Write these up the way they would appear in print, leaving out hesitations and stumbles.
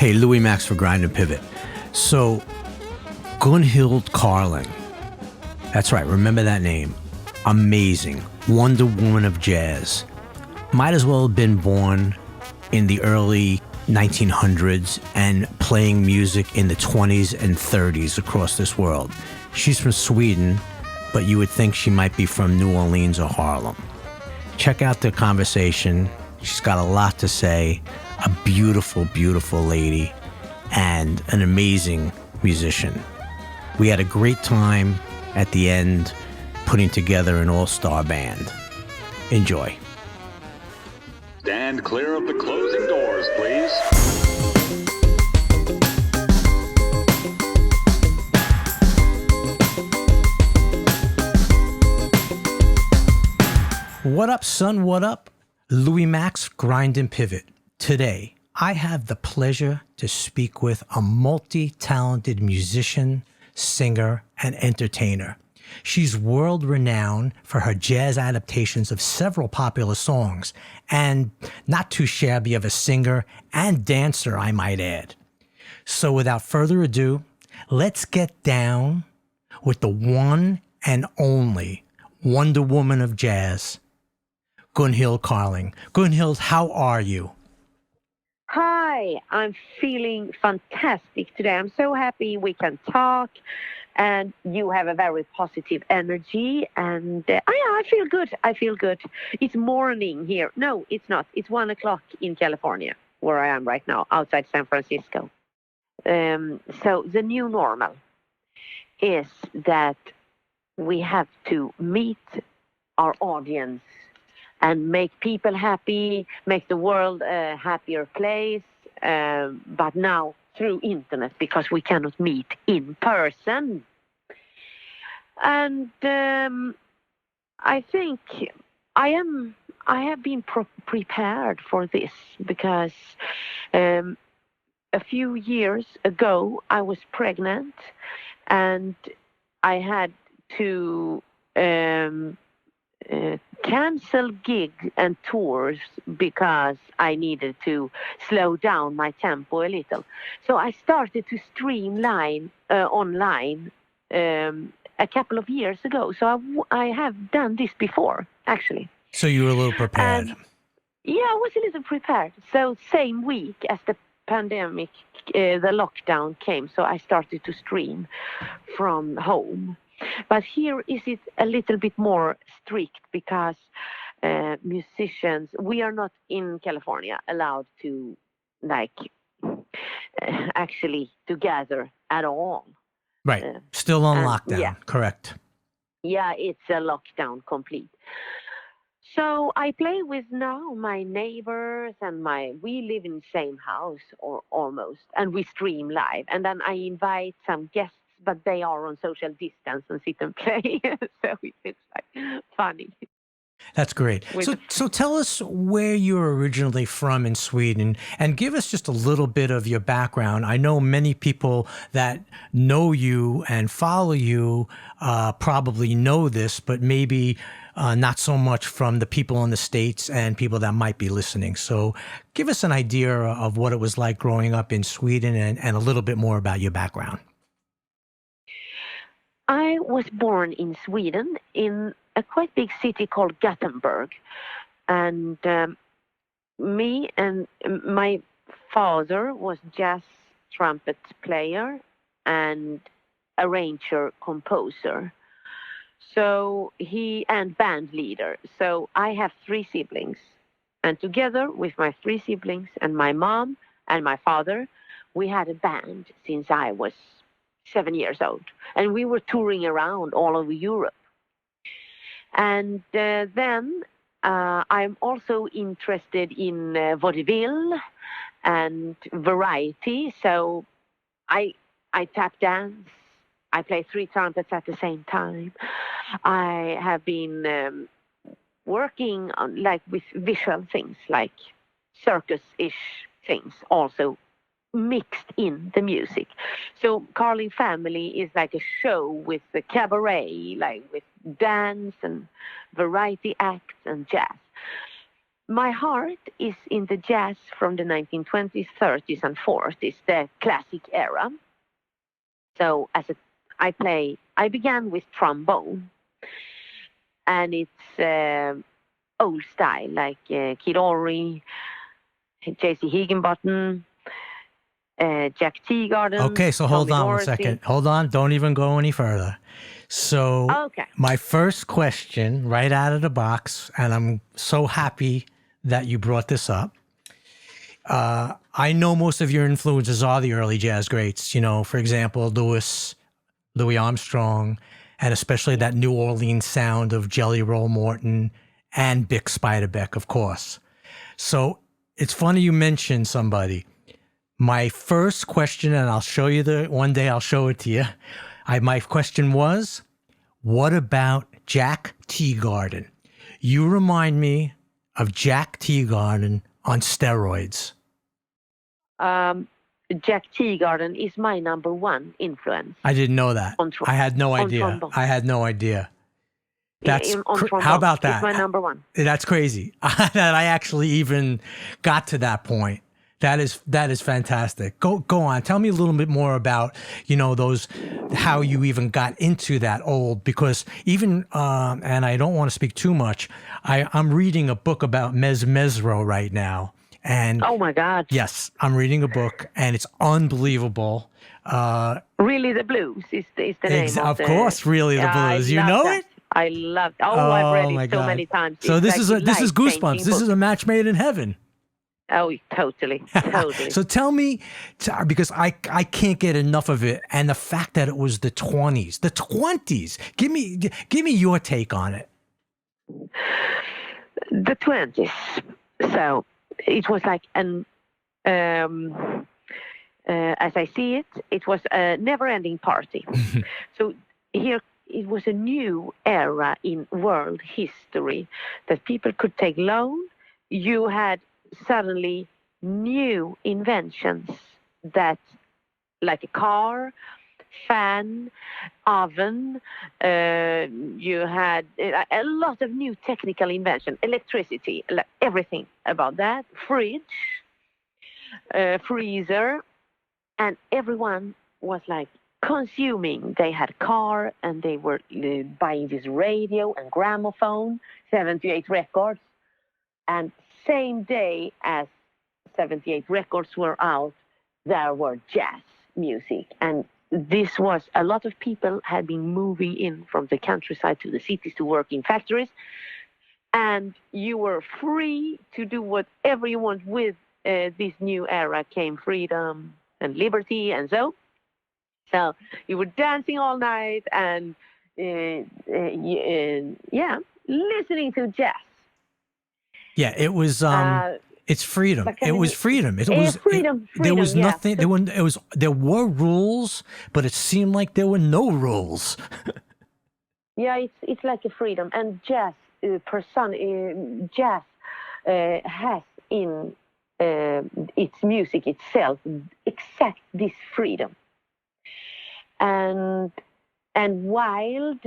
Hey, Louis Max for Grind&Pivot. So, Gunhild Carling. That's right, remember that name. Amazing. Wonder Woman of jazz. Might as well have been born in the early 1900s and playing music in the 20s and 30s across this world. She's from Sweden, but you would think she might be from New Orleans or Harlem. Check out the conversation. She's got a lot to say. A beautiful, beautiful lady and an amazing musician. We had a great time at the end putting together an all-star band. Enjoy. Stand clear of the closing doors, please. What up, son? What up? Louis Max, Grind&Pivot. Today, I have the pleasure to speak with a multi-talented musician, singer, and entertainer. She's world-renowned for her jazz adaptations of several popular songs, and not too shabby of a singer and dancer, I might add. So without further ado, let's get down with the one and only Wonder Woman of jazz, Gunhild Carling. Gunhild, how are you? Hi, I'm feeling fantastic today. I'm so happy we can talk, and you have a very positive energy, and I feel good. I feel good. It's morning here. No, it's not. It's 1 o'clock in California, where I am right now, outside San Francisco. So the new normal is that we have to meet our audience and make people happy, make the world a happier place, but now through internet because we cannot meet in person. And I think I have been prepared for this because a few years ago I was pregnant and I had to cancel gigs and tours because I needed to slow down my tempo a little. So I started to streamline online a couple of years ago. So I have done this before, actually. So you were a little prepared. Yeah, I was a little prepared. So same week as the pandemic, the lockdown came, so I started to stream from home. But here is it a little bit more strict because musicians, we are not in California allowed to actually together at all. Right. Still on lockdown. Yeah. Correct. Yeah, it's a lockdown complete. So I play with now my neighbors and we live in the same house or almost, and we stream live. And then I invite some guests, but they are on social distance and sit and play. So it's like funny. That's great. So tell us where you're originally from in Sweden and give us just a little bit of your background. I know many people that know you and follow you probably know this, but maybe not so much from the people in the States and people that might be listening. So give us an idea of what it was like growing up in Sweden and a little bit more about your background. I was born in Sweden in a quite big city called Gothenburg. And me and my father was jazz trumpet player and arranger, composer. So and band leader. So I have 3 siblings. And together with my 3 siblings and my mom and my father, we had a band since I was 7 years old. And we were touring around all over Europe. And then I'm also interested in vaudeville and variety. So I tap dance. I play 3 trumpets at the same time. I have been working on with visual things like circus-ish things also mixed in the music. So Carling Family is like a show with a cabaret, with dance and variety acts and jazz. my heart is in the jazz from the 1920s, 30s, and 40s, the classic era. So I began with trombone, and it's old style like Kid Ory, J.C. Higginbottom, Jack Teagarden. Okay, so hold Tommy on one Dorsey. second. Hold on. Don't even go any further. So Okay. my first question right out of the box, and I'm so happy that you brought this up. I know most of your influences are the early jazz greats, you know, for example, Louis Armstrong, and especially that New Orleans sound of Jelly Roll Morton and Bix Beiderbecke, of course. So it's funny you mentioned somebody. My first question, and I'll show you one day I'll show it to you. My question was, what about Jack Teagarden? You remind me of Jack Teagarden on steroids. Jack Teagarden is my number one influence. I didn't know that. I had no idea. Trombone. I had no idea. That's trombone. How about that? It's my number one. That's crazy that I actually even got to that point. That is fantastic. Go on. Tell me a little bit more about, you know, how you even got into that old, because even, and I don't want to speak too much, I'm reading a book about Mesro right now. And oh my God. Yes, I'm reading a book and it's unbelievable. Really the Blues is the name of course, Really the Blues. You know that. it? I love it. Oh, I've read it so many times. So this is Goosebumps. This is a match made in heaven. Oh, totally. So tell me, because I can't get enough of it, and the fact that it was the 20s. The 20s. Give me your take on it. The 20s. So it was like as I see it, it was a never-ending party. So here it was a new era in world history that people could take loan. You had suddenly new inventions that, like a car, fan, oven, you had a lot of new technical invention, electricity, everything about that, fridge, freezer, and everyone was like consuming. They had car and they were buying this radio and gramophone, 78 records, and same day as 78 records were out, there were jazz music. And this was, a lot of people had been moving in from the countryside to the cities to work in factories. And you were free to do whatever you want. With this new era came freedom and liberty and so. So you were dancing all night and, listening to jazz. Yeah, it was. It's freedom. It was freedom. It was freedom. There was yeah. nothing. There were rules, but it seemed like there were no rules. Yeah, it's like a freedom, and jazz jazz has in its music itself exact this freedom, and wild.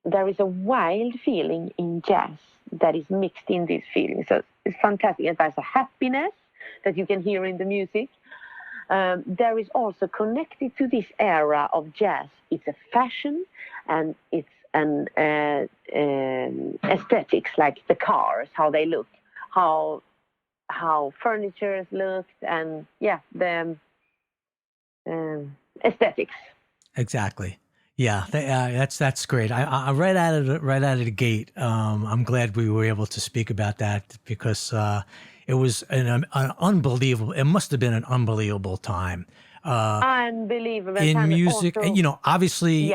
There is a wild feeling in jazz that is mixed in this feeling. So it's fantastic. And there's a happiness that you can hear in the music. There is also connected to this era of jazz. It's a fashion and it's an aesthetics, like the cars, how they look, how furniture looked, and the aesthetics. Exactly. Yeah, that's great. I right out of the gate. I'm glad we were able to speak about that, because it was an unbelievable. It must have been an unbelievable time. Unbelievable in time music, also, and obviously,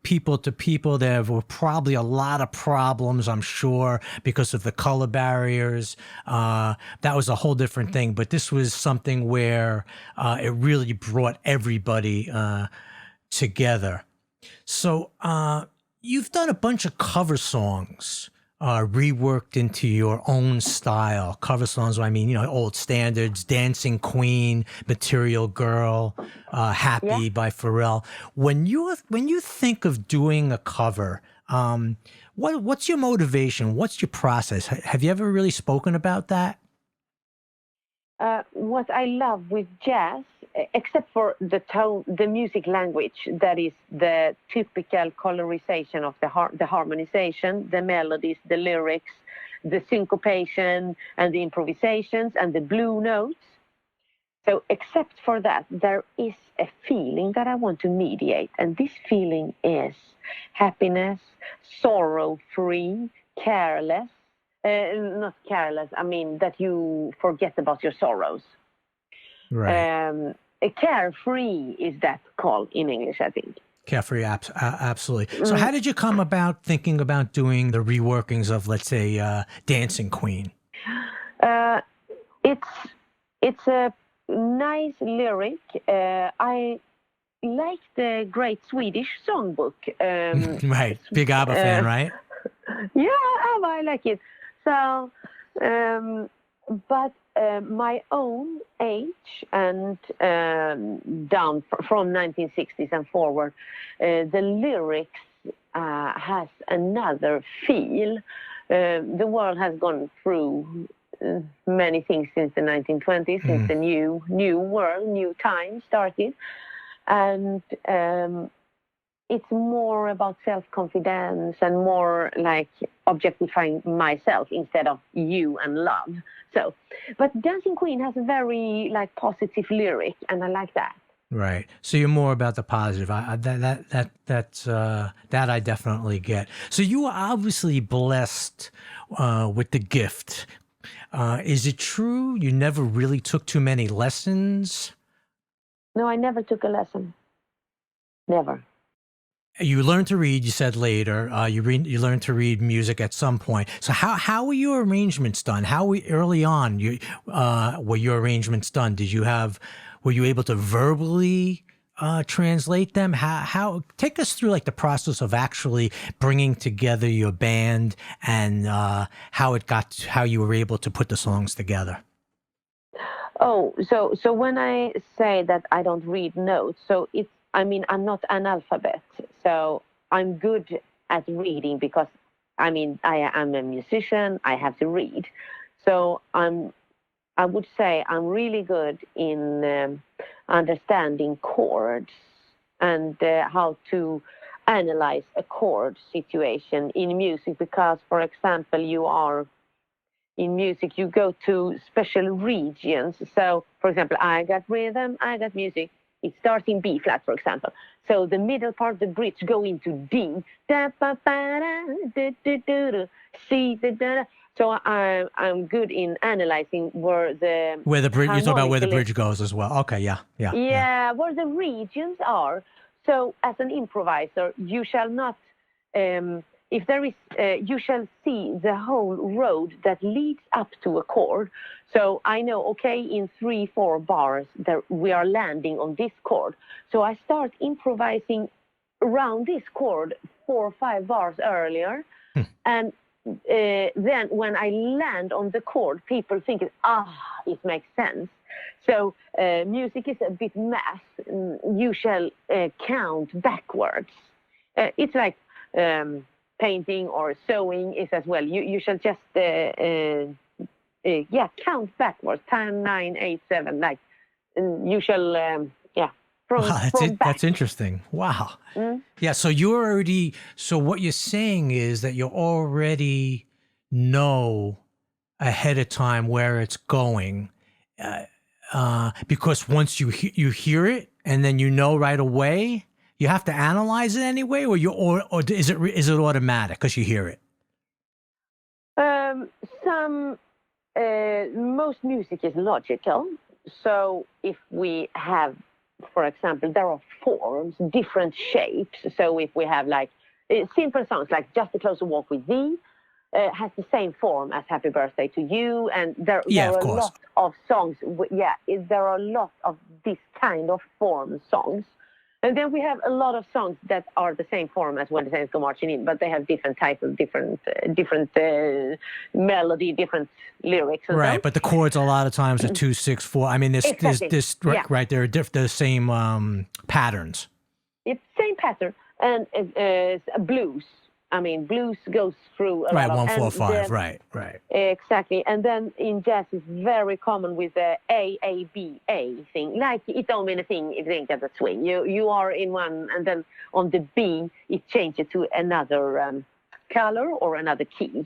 people to people, there were probably a lot of problems, I'm sure, because of the color barriers. That was a whole different thing. But this was something where it really brought everybody together. So you've done a bunch of cover songs reworked into your own style. Cover songs, I mean, old standards, Dancing Queen, Material Girl, Happy Yeah. by Pharrell. When you think of doing a cover, what's your motivation? What's your process? Have you ever really spoken about that? What I love with jazz, except for the tone, the music language, that is the typical colorization of the harmonization, the melodies, the lyrics, the syncopation, and the improvisations, and the blue notes. So, except for that, there is a feeling that I want to mediate, and this feeling is happiness, sorrow-free, careless. Not careless, I mean that you forget about your sorrows. Right. Carefree is that called in English, I think. Carefree, absolutely. So, how did you come about thinking about doing the reworkings of, let's say, Dancing Queen? Uh, it's it's a nice lyric. I like the great Swedish songbook. Right. Big ABBA fan, right? Yeah, I like it. So, but my own age and down from 1960s and forward, the lyrics has another feel. The world has gone through many things since the 1920s, since the new world, new time started, and it's more about self-confidence and more like objectifying myself instead of you and love. So, but Dancing Queen has a very like positive lyric, and I like that. Right. So you're more about the positive. That I definitely get. So you are obviously blessed with the gift. Is it true you never really took too many lessons? No, I never took a lesson. Never. You learned to read. You said later. You learned to read music at some point. So how were your arrangements done? Early on were your arrangements done? Were you able to verbally translate them? How take us through like the process of actually bringing together your band and how you were able to put the songs together. Oh, so when I say that I don't read notes, so I mean, I'm not analphabet, so I'm good at reading because, I mean, I am a musician. I have to read, so I would say I'm really good in understanding chords and how to analyze a chord situation in music. Because, for example, in music, you go to special regions. So, for example, I got rhythm, I got music. It starts in B flat, for example. So the middle part of the bridge go into D. C. So I'm good in analyzing where the bridge. You talk about where the harmonically. bridge goes as well. Okay, yeah. Yeah, where the regions are. So as an improviser, you shall not, if there is, you shall see the whole road that leads up to a chord. So I know, okay, in 3-4 bars, we are landing on this chord. So I start improvising around this chord 4 or 5 bars earlier. And then when I land on the chord, people think, it makes sense. So music is a bit math. You shall count backwards. It's like painting or sewing is as well. You shall just count backwards. 10, 9, 8, 7. Like you shall from back. That's interesting. Wow. Yeah. So what you're saying is that you already know ahead of time where it's going, because once you hear it and then you know right away, you have to analyze it anyway, or is it automatic because you hear it? Most music is logical. So if we have, for example, there are forms, different shapes. So if we have like simple songs like Just a Closer Walk with Thee, has the same form as Happy Birthday to You, and there are a lot of songs. There are a lot of this kind of form songs. And then we have a lot of songs that are the same form as When the Saints Go Marching In, but they have different titles, different melody, different lyrics. And Right, so. but the chords a lot of times are 2, 6, 4. I mean, Exactly. Yeah. right. There are the same patterns. It's same pattern, and it's blues. I mean, blues goes through a Right, lot of 1, 4, and 5. then- Right, right. Exactly, and then in jazz it's very common with the A thing. Like it don't mean a thing if you didn't get the swing. You are in one, and then on the B it changes to another color or another key.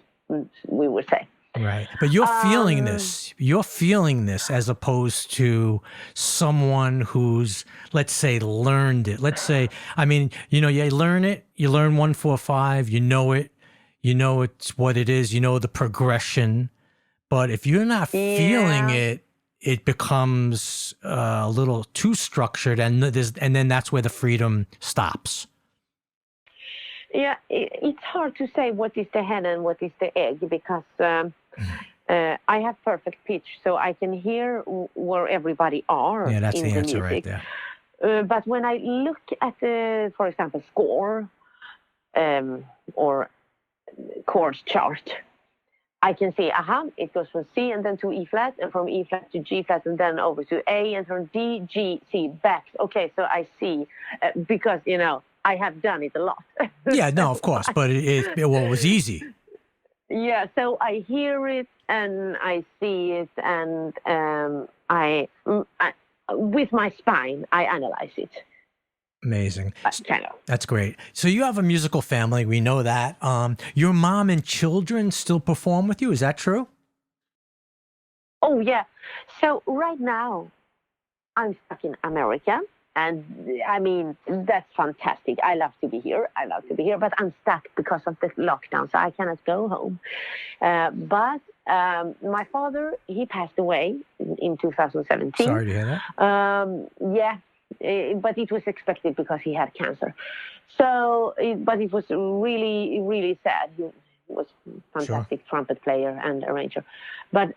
We would say. Right. But you're feeling this. You're feeling this as opposed to someone who's, let's say, learned it. Let's say, I mean, you learn it, you learn 1, 4, 5, you know it's what it is, you know the progression. But if you're not feeling it, it becomes a little too structured, and then that's where the freedom stops. Yeah, it's hard to say what is the hen and what is the egg because I have perfect pitch, so I can hear where everybody are. Yeah, that's in the the answer music. right there. But when I look at for example, score or chord chart, I can see, it goes from C and then to E flat, and from E flat to G flat, and then over to A, and from D, G, C, back. Okay, so I see because I have done it a lot. Yeah, no, of course, but it was easy. Yeah, so I hear it and I see it, and I with my spine I analyze it. Amazing. Kind of. That's great. So you have a musical family. We know that. Your mom and children still perform with you. Is that true? Oh yeah. So right now I'm stuck in America. And I mean, that's fantastic. I love to be here. But I'm stuck because of the lockdown, so I cannot go home. But my father, he passed away in 2017. Sorry to hear that. Yeah, but it was expected because he had cancer. So, but it was really, really sad. He was a fantastic trumpet player and arranger. But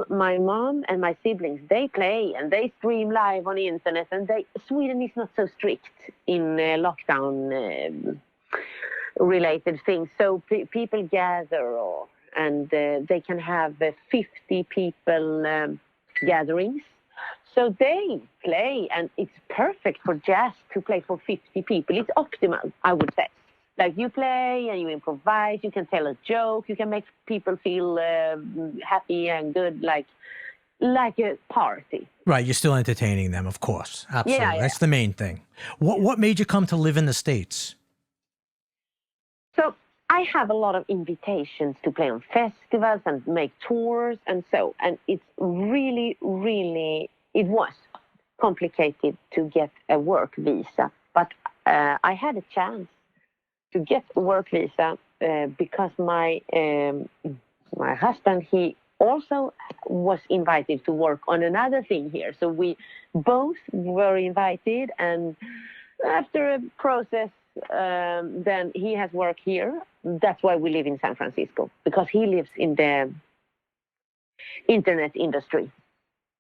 my mom and my siblings, they play and they stream live on the internet, and Sweden is not so strict in lockdown related things. So people gather and they can have 50 people gatherings. So they play, and it's perfect for jazz to play for 50 people. It's optimal, I would say. Like you play and you improvise, you can tell a joke, you can make people feel happy and good, like a party. Right, you're still entertaining them, of course. Absolutely, Yeah. That's the main thing. What made you come to live in the States? So I have a lot of invitations to play on festivals and make tours and so, and it's really, really, it was complicated to get a work visa, but I had a chance to get a work visa because my husband, he also was invited to work on another thing here. So we both were invited, and after a process, then he has work here. That's why we live in San Francisco, because he lives in the internet industry.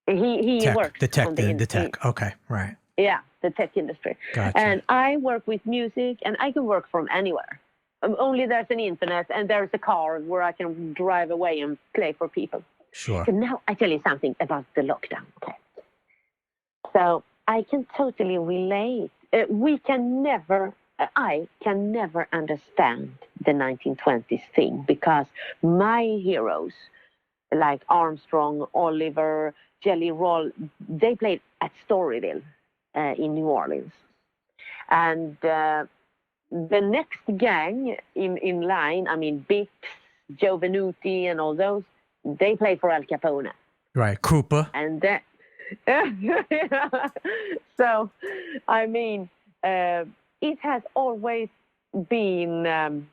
He works the tech. on The tech. Okay, right. Yeah, the tech industry. Gotcha. And I work with music, and I can work from anywhere. Only there's an internet and there's a car where I can drive away and play for people. Sure. So now I tell you something about the lockdown. Okay. So I can totally relate. I can never understand the 1920s thing, because my heroes like Armstrong, Oliver, Jelly Roll, they played at Storyville in New Orleans. And the next gang in line, I mean, Bix, Joe Venuti and all those, they played for Al Capone. Right, Krupa. And so, I mean, it has always been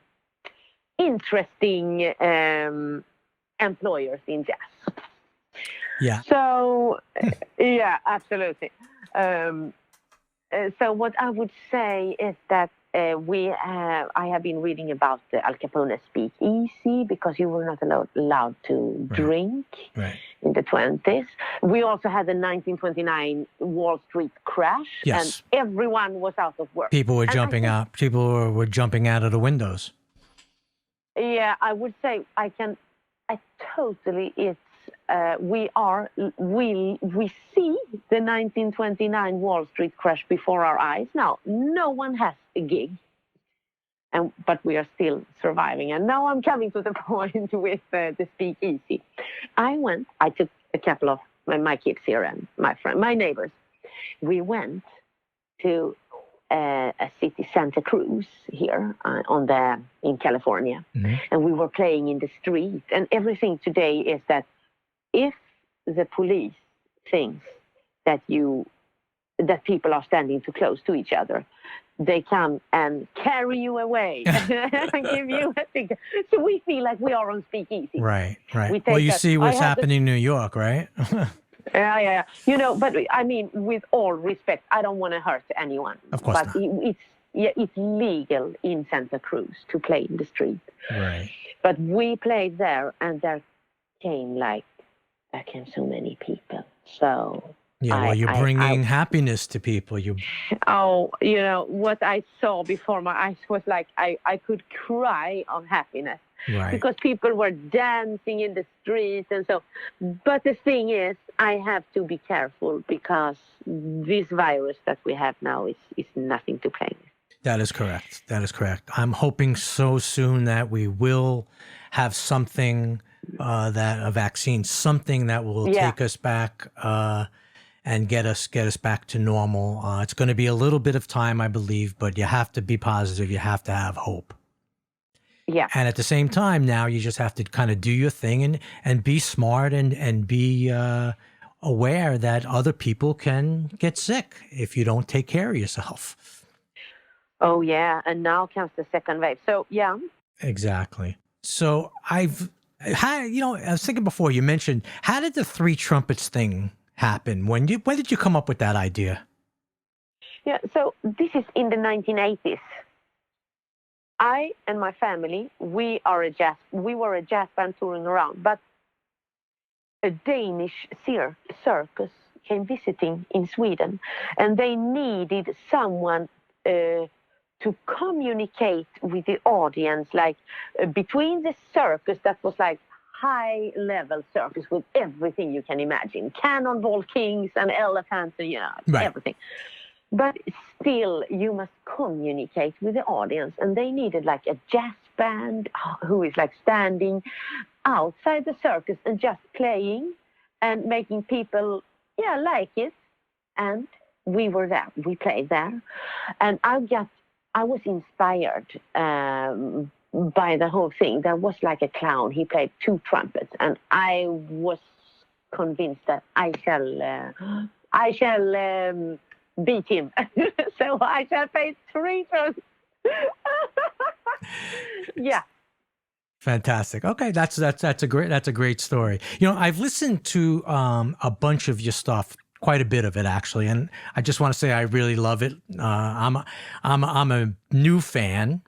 interesting employers in jazz. Yeah. So, yeah, absolutely. So what I would say is that I have been reading about the Al Capone speakeasy because you were not allowed to drink in the 20s. We also had the 1929 Wall Street crash, and everyone was out of work. People were jumping out. People were jumping out of the windows. Yeah, I would say we see the 1929 Wall Street crash before our eyes now. No one has a gig, but we are still surviving. And now I'm coming to the point with the speakeasy. I took a couple of my kids here and my neighbors. We went to a city, Santa Cruz, here in California, and we were playing in the street. And everything today is that if the police thinks that people are standing too close to each other, they come and carry you away and give you a ticket. So we feel like we are on speakeasy. Right. Well, you see what's happening in New York, right? Yeah. But I mean, with all respect, I don't want to hurt anyone. Of course not. It's legal in Santa Cruz to play in the street. Right. But we played there, and there came so many people. So yeah, well, you're bringing happiness to people. What I saw before my eyes was like I could cry of happiness. Right. Because people were dancing in the streets and so. But the thing is, I have to be careful because this virus that we have now is nothing to play with. That is correct. I'm hoping so soon that we will have something a vaccine, something that will take us back and get us back to normal. It's going to be a little bit of time, I believe, but you have to be positive. You have to have hope. Yeah. And at the same time, now you just have to kind of do your thing and be smart and be aware that other people can get sick if you don't take care of yourself. Oh, yeah. And now comes the second wave. So, yeah. Exactly. So I was thinking before you mentioned, how did the Three Trumpets thing happen? When did you come up with that idea? Yeah. So this is in the 1980s. I and my family, we were a jazz band touring around, but a Danish circus came visiting in Sweden, and they needed someone to communicate with the audience, between the circus that was like high-level circus with everything you can imagine, cannonball kings and elephants and everything. But still, you must communicate with the audience. And they needed a jazz band who is standing outside the circus and just playing and making people, like it. And we were there. We played there. And I was inspired by the whole thing. There was a clown. He played 2 trumpets. And I was convinced that I shall beat him. So I shall play 3 trumpets. Yeah. Fantastic. Okay, that's a great story. I've listened to a bunch of your stuff, quite a bit of it actually, and I just want to say I really love it. I'm a new fan,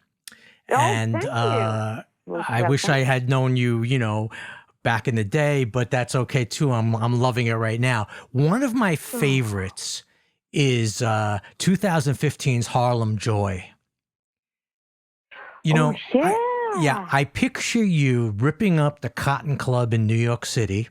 and thank you. I wish I had known you, back in the day, but that's okay too. I'm loving it right now. One of my favorites is 2015's Harlem Joy. I picture you ripping up the Cotton Club in New York City.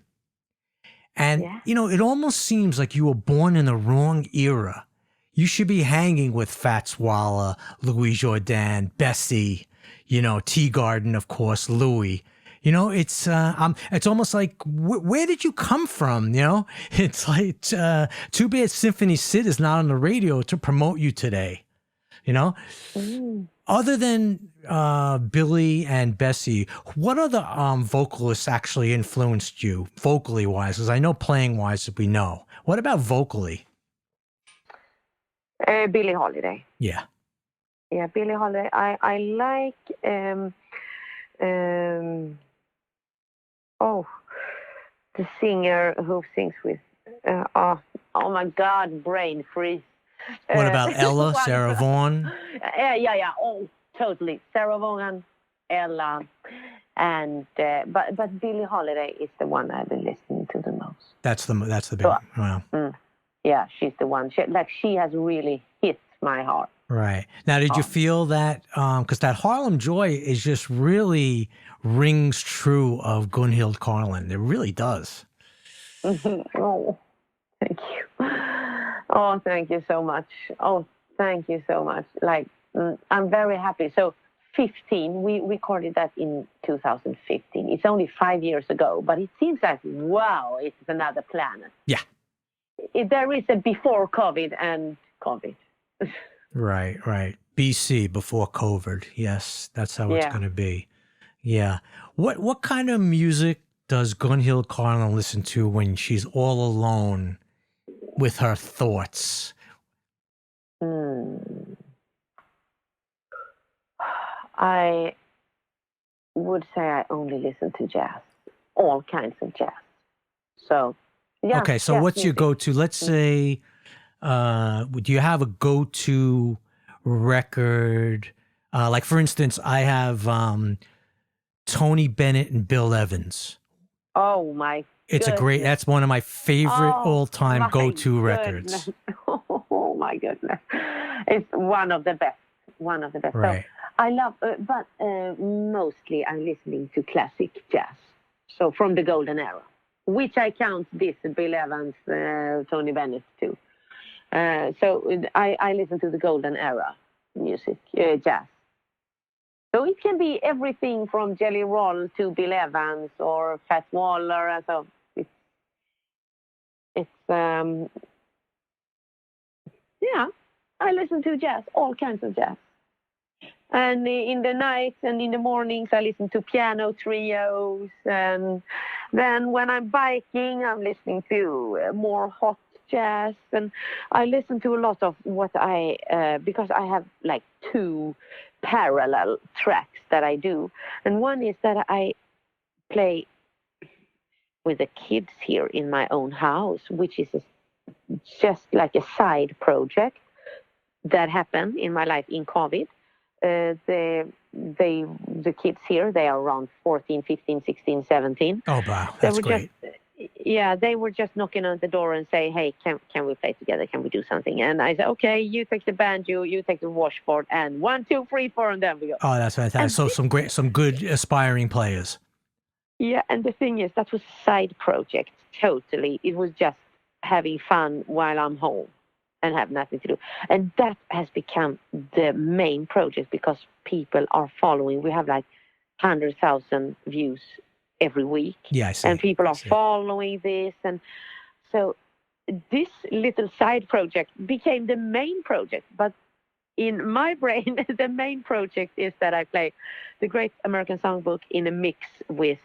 And, it almost seems like you were born in the wrong era. You should be hanging with Fats Waller, Louis Jordan, Bessie, Teagarden, of course, Louis. It's almost like, where did you come from? It's like, too bad Symphony Sid is not on the radio to promote you today. Other than Billy and Bessie, what other vocalists actually influenced you vocally wise? Because I know playing wise we know. What about vocally? Billie Holiday. Yeah. Yeah, Billie Holiday. I like the singer who sings with oh my God, brain freeze. What about Ella, One- Sarah Vaughan? yeah. Oh, totally. Sarah Vaughan, Ella, and but Billie Holiday is the one I've been listening to the most. That's the big, So, wow. Yeah, she's the one. She has really hit my heart. Right. Now, did you feel that, because that Harlem Joy is just really rings true of Gunhild Carling. It really does. Oh, thank you. Oh, thank you so much. Oh, thank you so much. Like, I'm very happy. So 15, we recorded that in 2015. It's only 5 years ago, but it seems like, wow, it's another planet. Yeah. There is a before COVID and COVID. Right. BC, before COVID. Yes, that's how it's going to be. Yeah. What kind of music does Gunhild Carling listen to when she's all alone with her thoughts? I would say I only listen to jazz, all kinds of jazz. So, yeah. Okay, so what's your go-to? Let's say, do you have a go-to record? Like, for instance, I have Tony Bennett and Bill Evans. Oh, my It's goodness. that's one of my favorite all-time go-to records. Oh, my goodness. It's one of the best. Right. So I love, but mostly I'm listening to classic jazz. So from the golden era, which I count this Bill Evans, Tony Bennett too. So I listen to the golden era music, jazz. So it can be everything from Jelly Roll to Bill Evans or Fats Waller. So yeah, I listen to jazz, all kinds of jazz. And in the nights and in the mornings, I listen to piano trios. And then when I'm biking, I'm listening to more hot jazz. And I listen to a lot of what because I have like 2 parallel tracks that I do. And one is that I play with the kids here in my own house, which is just like a side project that happened in my life in COVID. The kids here, they are around 14, 15, 16, 17. Oh, wow. That's great. They were just knocking on the door and say, hey, can we play together? Can we do something? And I said, okay, you take the banjo, you take the washboard, and 1, 2, 3, 4, and then we go. Oh, that's fantastic. So some good aspiring players. Yeah, and the thing is, that was a side project, totally. It was just having fun while I'm home and have nothing to do. And that has become the main project because people are following. We have like 100,000 views every week. Yeah, I see. And people are following this. And so this little side project became the main project. But in my brain, the main project is that I play the Great American Songbook in a mix with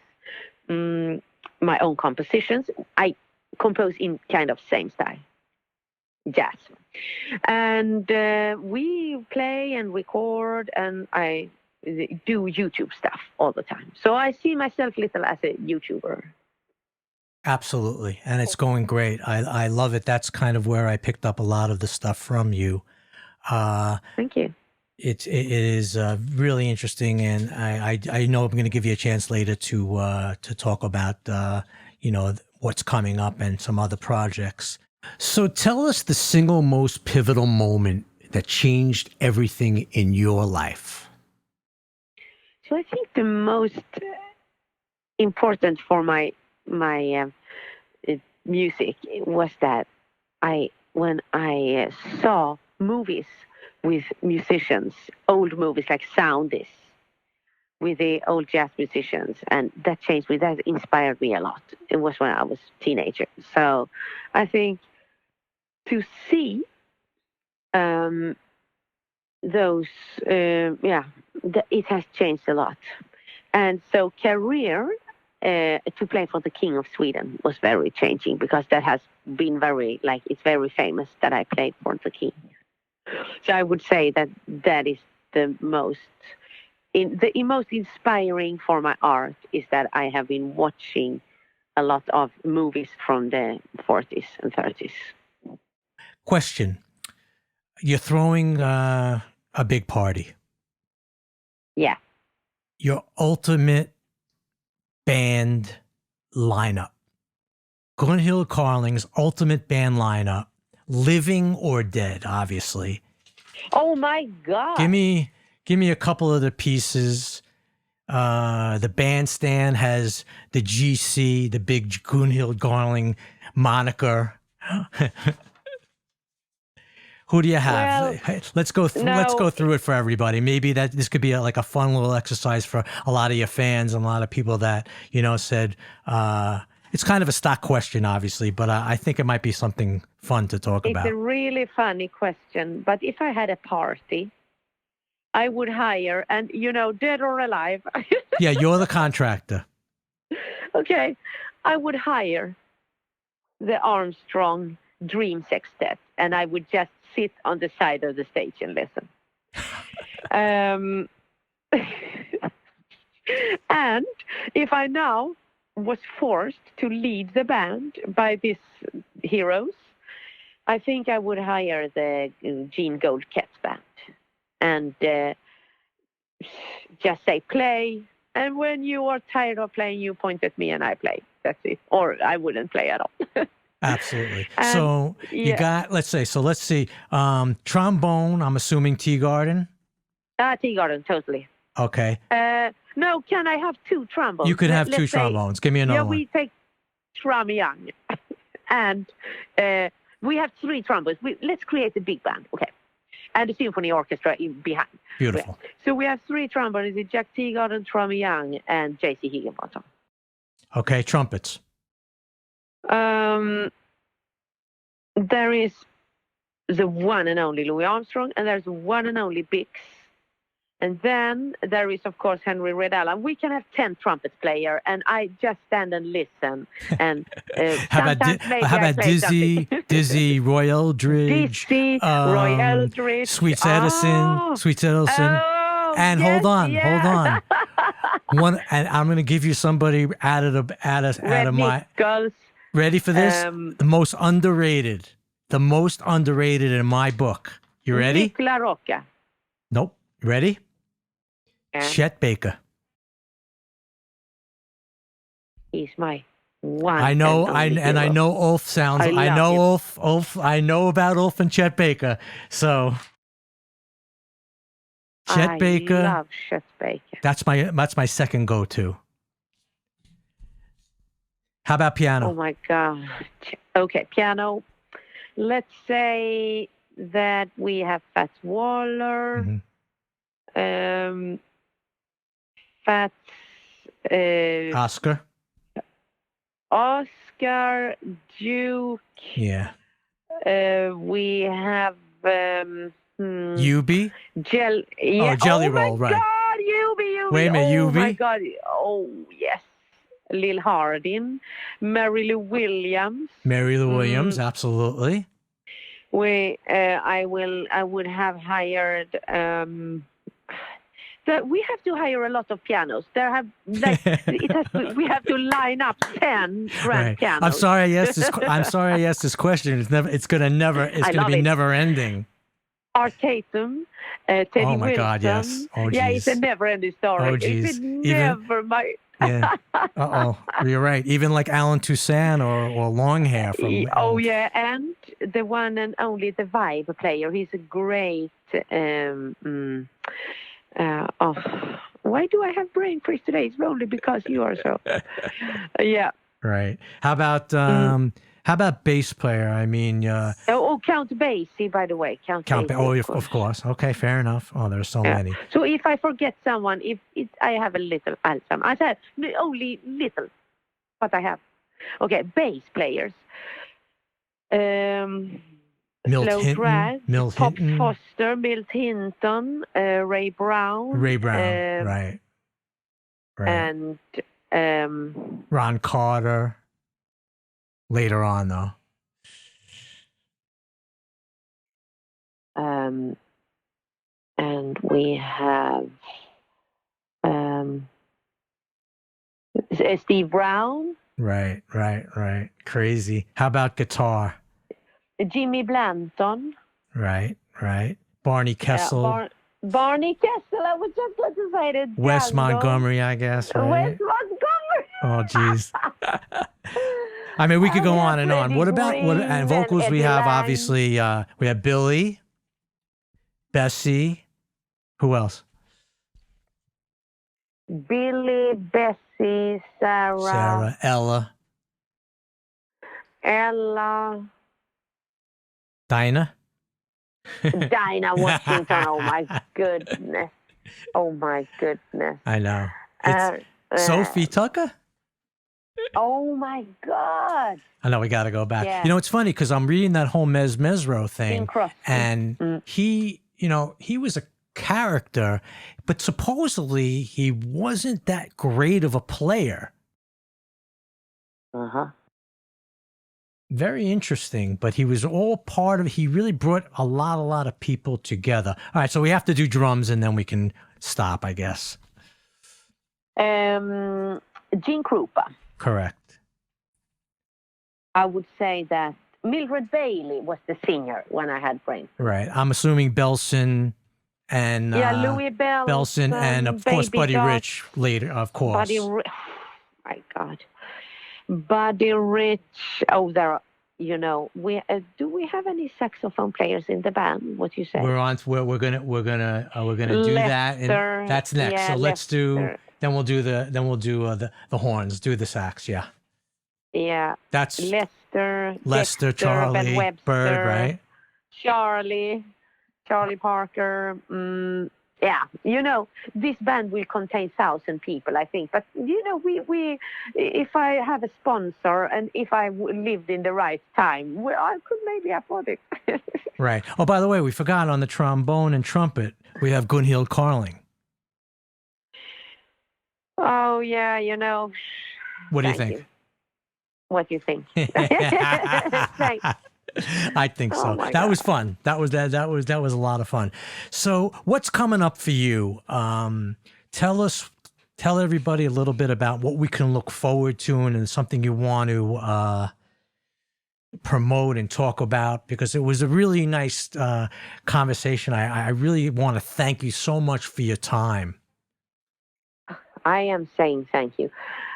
my own compositions. I compose in kind of same style, jazz. And we play and record, and I do YouTube stuff all the time. So I see myself little as a YouTuber. Absolutely. And it's going great. I love it. That's kind of where I picked up a lot of the stuff from you. Thank you. It is really interesting, and I know I'm going to give you a chance later to talk about what's coming up and some other projects. So tell us the single most pivotal moment that changed everything in your life. So I think the most important for my music was that when I saw movies with musicians, old movies like Soundis, with the old jazz musicians, and that changed me. That inspired me a lot. It was when I was a teenager. So I think to see those, it has changed a lot. And so career, to play for the King of Sweden was very changing because that has been it's very famous that I played for the King. So I would say that is the most inspiring for my art is that I have been watching a lot of movies from the 40s and 30s. Question. You're throwing a big party. Yeah. Your ultimate band lineup. Gunhild Carling's ultimate band lineup, living or dead, obviously. Oh my God. Give me a couple of the pieces. The bandstand has the GC, the big Gunhild Carling moniker. Who do you have? Well, Let's go through it for everybody. Maybe that this could be like a fun little exercise for a lot of your fans and a lot of people that said it's kind of a stock question, obviously, but I think it might be something fun to talk about. It's a really funny question, but if I had a party, I would hire, and dead or alive. Yeah, you're the contractor. Okay, I would hire the Armstrong Dream Sextet, and I would just sit on the side of the stage and listen. And if I now was forced to lead the band by these heroes, I think I would hire the Gene Gold Cats band and just say play. And when you are tired of playing, you point at me and I play. That's it. Or I wouldn't play at all. Absolutely. And, so you got, let's see. Trombone, I'm assuming Teagarden. Teagarden, totally. Okay. No, can I have two trombones? You could have two trombones. Give me another one. Yeah, we take Trom Young. And we have three trombones. Let's create a big band. Okay. And a symphony orchestra behind. Beautiful. So we have three trombones. It's Jack Teagarden, Trom Young, and J.C. Higginbottom. Okay, trumpets. There is the one and only Louis Armstrong, and there's one and only Bix. And then there is, of course, Henry Riddell. And we can have 10 trumpet player, and I just stand and listen. And how about Dizzy, Roy Eldridge, Roy Eldridge, Sweets Edison, and yes, hold on. One, and I'm going to give you somebody out of my. Nichols. Ready for this? The most underrated in my book. You ready? Nick LaRocca. Nope. Ready? Chet Baker. He's my one. I know. I know Ulf sounds. I know Ulf. I know about Ulf and Chet Baker. So Chet Baker. I love Chet Baker. That's my second go-to. How about piano? Oh my God. Okay, piano. Let's say that we have Fats Waller. Mm-hmm. Fats. Oscar. Duke. Yeah. We have. Yubi? Jelly Roll, right. God, Yubi. Wait a minute, Yubi? Oh my God. Oh, yes. Lil Hardin. Mary Lou Williams. Absolutely. I would have hired. We have to hire a lot of pianos. We have to line up 10 grand pianos. I'm sorry I asked this question. It's gonna be never ending. Art Tatum, Teddy Wilson. Oh my God, yes. Oh, yeah, it's a never-ending story. Oh, geez. Yeah. You're right. Even like Alan Toussaint or Longhair from. Yeah, and the one and only the Vibe player. He's a great. Why do I have brain freeze today? It's only because you are so. Yeah. Right. How about bass player? I mean. Count Basie, by the way. Count Basie. Oh, of course. Okay, fair enough. Oh, there's so many. So if I forget someone, I have a little Alzheimer's. I said only little, but I have. Okay, bass players. Slow Drag, Pop Foster, Milt Hinton, Ray Brown. Right. And Ron Carter. Later on, though. And we have Steve Brown. Right. Crazy. How about guitar? Jimmy Blanton. Right. right? Barney Kessel, Barney Kessel. I was just going to say that. Wes Montgomery, I guess, right? Wes Montgomery. Oh, geez. I mean, we could go on and on. What about and vocals? We have obviously we have Billy, Bessie. Who else? Billy, Bessie, Sarah, Ella, Dinah. Dinah Washington. Oh my goodness. Oh my goodness. I know. It's Sophie Tucker. Oh my God. I know we got to go back. Yeah. You know, it's funny because I'm reading that whole Mesro thing, and he was a character, but supposedly he wasn't that great of a player. Very interesting, but he was all part of. He really brought a lot of people together. All right, so we have to do drums, and then we can stop, I guess. Gene Krupa. Correct. I would say that Mildred Bailey was the singer when I had Brain. Right. I'm assuming Belson and Louis Belson and of course Buddy Rich later, of course. My God, Buddy Rich. Oh, there are. You know, we do we have any saxophone players in the band? What you say? We're gonna do that, and that's next. Yeah, so let's do. Then we'll do the horns. Do the sax. Yeah. Yeah. That's Lester, Charlie, Webster, Bird, right? Charlie Parker. Yeah, you know, this band will contain 1,000 people, I think. But you know, we if I have a sponsor and if I lived in the right time, I could maybe afford it. Right. Oh, by the way, we forgot on the trombone and trumpet, we have Gunhild Carling. Oh yeah, you know. What do you think? What do you think? Thanks. I think so. That was fun. That was a lot of fun. So what's coming up for you? Tell everybody a little bit about what we can look forward to and something you want to promote and talk about, because it was a really nice conversation. I really want to thank you so much for your time. I am saying thank you.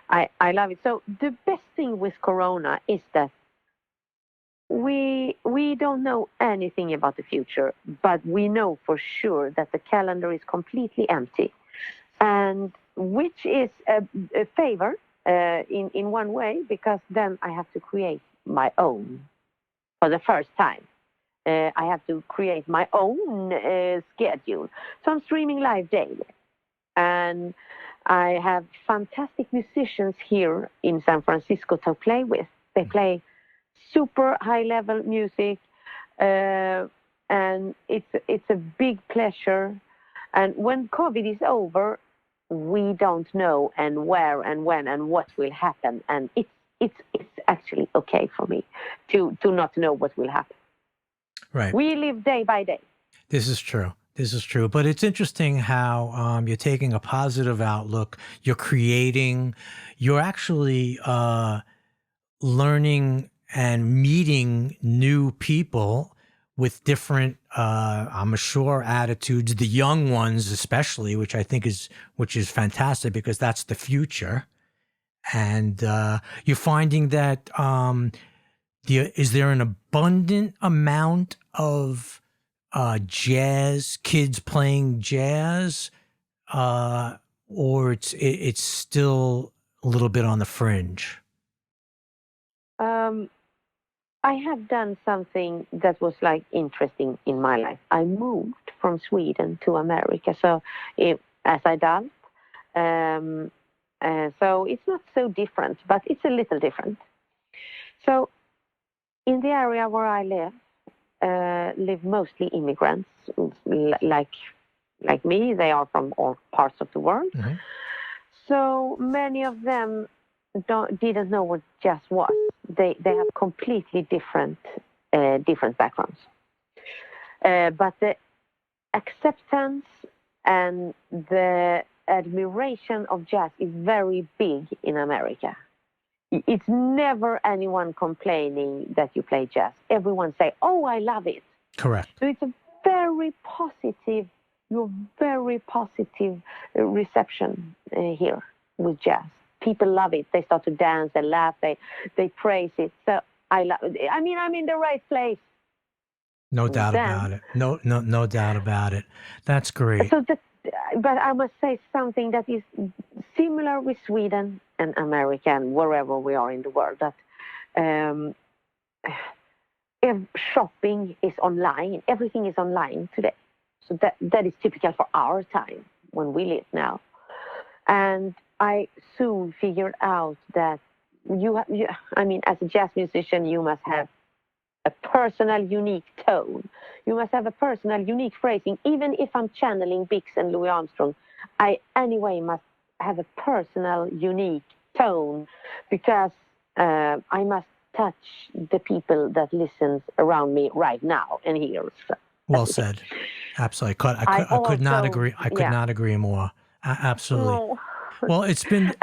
I love it. So the best thing with Corona is that we don't know anything about the future, but we know for sure that the calendar is completely empty, and which is a favor in one way, because then I have to create my own for the first time. I have to create my own schedule. So I'm streaming live daily, and I have fantastic musicians here in San Francisco to play with. They play super high-level music, and it's a big pleasure. And when COVID is over, we don't know and where and when and what will happen. And it's actually okay for me to not know what will happen. Right. We live day by day. This is true. But it's interesting how you're taking a positive outlook. You're creating. You're actually learning and meeting new people with different, I'm sure, attitudes. The young ones, especially, which I think is fantastic, because that's the future. And you're finding that is there an abundant amount of jazz, kids playing jazz, or it's still a little bit on the fringe? I have done something that was like interesting in my life. I moved from Sweden to America, so as I done, so it's not so different, but it's a little different. So in the area where I live mostly immigrants, like me. They are from all parts of the world. Mm-hmm. So many of them didn't know what jazz was. They have completely different backgrounds. But the acceptance and the admiration of jazz is very big in America. It's never anyone complaining that you play jazz. Everyone say, "Oh, I love it." Correct. So it's a very positive, your very positive reception here with jazz. People love it. They start to dance, they laugh, they praise it. So I love it. I mean, I'm in the right place. No doubt Then, about it. No doubt about it. That's great. So but I must say something that is similar with Sweden and America and wherever we are in the world, that if shopping is online, everything is online today. So that is typical for our time when we live now. And I soon figured out that I mean, as a jazz musician, you must have a personal, unique tone. You must have a personal, unique phrasing. Even if I'm channeling Bix and Louis Armstrong, I anyway must have a personal, unique tone, because I must touch the people that listens around me right now and hears. Well said. Absolutely. I could not agree. I could not agree more. Absolutely. Oh. Well, it's been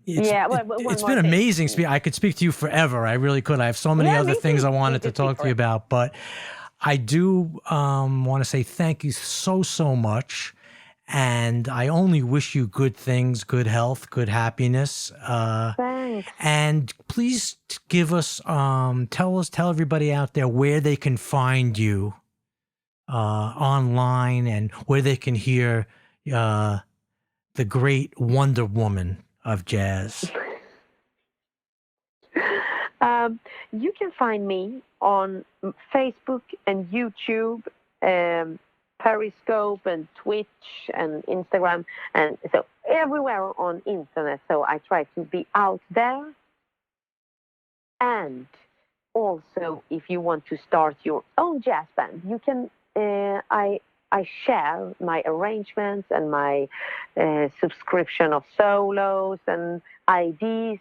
it's been amazing. I could speak to you forever. I really could. I have so many other things I wanted to talk to you about, but I do want to say thank you so much. And I only wish you good things, good health, good happiness. Thanks. And please give us, tell everybody out there where they can find you online, and where they can hear the great Wonder Woman of jazz. You can find me on Facebook and YouTube, Periscope and Twitch and Instagram, and so everywhere on internet. So I try to be out there. And also, if you want to start your own jazz band, you can. I share my arrangements and my subscription of solos and IDs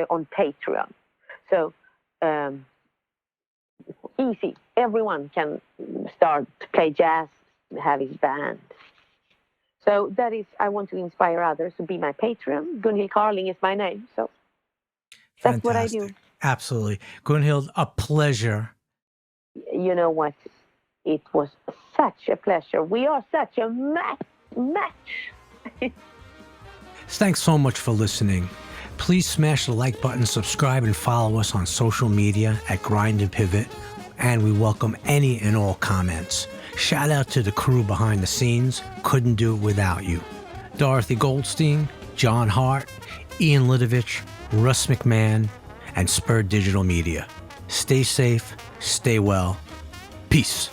on Patreon. So easy. Everyone can start to play jazz, have his band. So that is, I want to inspire others to be my Patreon. Gunhild Carling is my name. So that's Fantastic. what I do. Absolutely. Gunhild, a pleasure. You know what? It was such a pleasure. We are such a match. Thanks so much for listening. Please smash the like button, subscribe, and follow us on social media at Grind&Pivot, and we welcome any and all comments. Shout out to the crew behind the scenes. Couldn't do it without you. Dorothy Goldstein, John Hart, Ian Lidovich, Russ McMahon, and Spur Digital Media. Stay safe, stay well. Peace.